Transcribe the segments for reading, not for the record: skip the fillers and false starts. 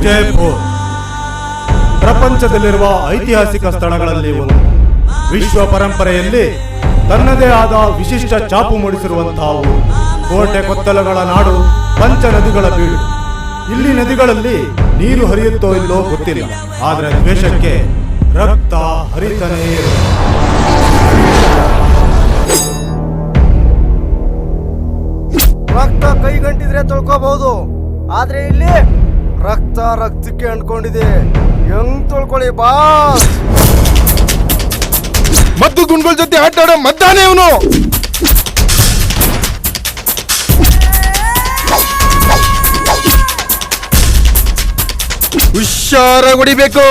ವಿಜಯಪುರ ಪ್ರಪಂಚದಲ್ಲಿರುವ ಐತಿಹಾಸಿಕ ಸ್ಥಳಗಳಲ್ಲಿ ಒಂದು. ವಿಶ್ವ ಪರಂಪರೆಯಲ್ಲಿ ತನ್ನದೇ ಆದ ವಿಶಿಷ್ಟ ಛಾಪು ಮೂಡಿಸಿರುವಂತಹ ಊರು. ಕೋಟೆ ಕೊತ್ತಲಗಳ ನಾಡು, ಪಂಚ ನದಿಗಳ ಬೀಡು. ಇಲ್ಲಿ ನದಿಗಳಲ್ಲಿ ನೀರು ಹರಿಯುತ್ತೋ ಇಲ್ಲೋ ಗೊತ್ತಿಲ್ಲ, ಆದ್ರೆ ದ್ವೇಷಕ್ಕೆ ರಕ್ತ ಹರಿತನೇ ಇರುತ್ತೆ. ರಕ್ತ ಕೈಗಂಟಿದ್ರೆ ತೊಳ್ಕೋಬಹುದು, ಆದ್ರೆ ಇಲ್ಲಿ ರಕ್ತ ರಕ್ತಕ್ಕೆ ಅಂಟ್ಕೊಂಡಿದೆ. ಹೆಂಗ್ ತೊಳ್ಕೊಳ್ಳಿ ಬಾಸ್? ಮದ್ದು ಗುಂಡ್ಗಳ ಜೊತೆ ಆಟ ಆಡೋ ಮದ್ದಾನೆ ಇವನು. ಹುಷಾರಾಗಿ ಹೊಡಿಬೇಕು.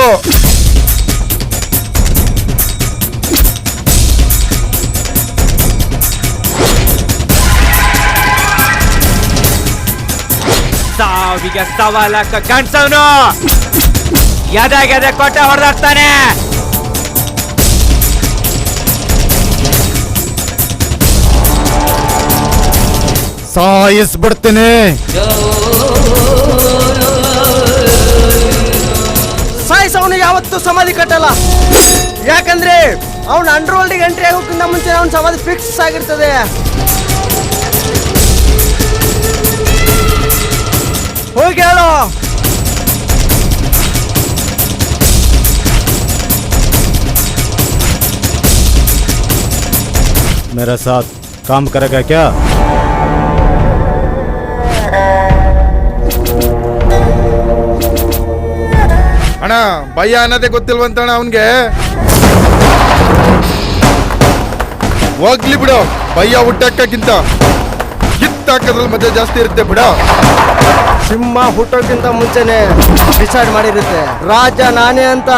ಸಾವಿಗೆ ಸವಾಲಕ್ಕ ಕಾಣಿಸವನು ಎದೆ ಕೊಟ್ಟೆ ಹೊಡೆದಾಡ್ತಾನೆ. ಸಾಯಿಸ್ಬಿಡ್ತೀನಿ. ಸಾಯಿಸವನು ಯಾವತ್ತೂ ಸಮಾಧಿ ಕಟ್ಟಲ್ಲ, ಯಾಕಂದ್ರೆ ಅವನ ಅಂಡರ್ ವರ್ಲ್ಡ್ ಎಂಟ್ರಿ ಆಗೋಕ್ಕಿಂತ ಮುಂಚೆ ಅವನ ಸಮಾಧಿ ಫಿಕ್ಸ್ ಆಗಿರ್ತದೆ. ಹೋಗಿ ಹೇಳು. मेरा साथ काम करेगा क्या? ಅಣ್ಣ ಭಯ ಅನ್ನೋದೇ ಗೊತ್ತಿಲ್ವಂತಣ್ಣ ಅವನ್ಗೆ. ಹೋಗ್ಲಿ ಬಿಡು, ಭಯ ಹುಟ್ಟಾಕಕ್ಕಿಂತ ಕಿತ್ತಾಕೋದ್ರಲ್ಲಿ ಮಜಾ ಜಾಸ್ತಿ ಇರುತ್ತೆ ಬಿಡ. ಸಿಂಹ ಹುಟ್ಟೋಕ್ಕಿಂತ ಮುಂಚೆನೆ ಡಿಸೈಡ್ ಮಾಡಿರುತ್ತೆ ರಾಜ ನಾನೇ ಅಂತ.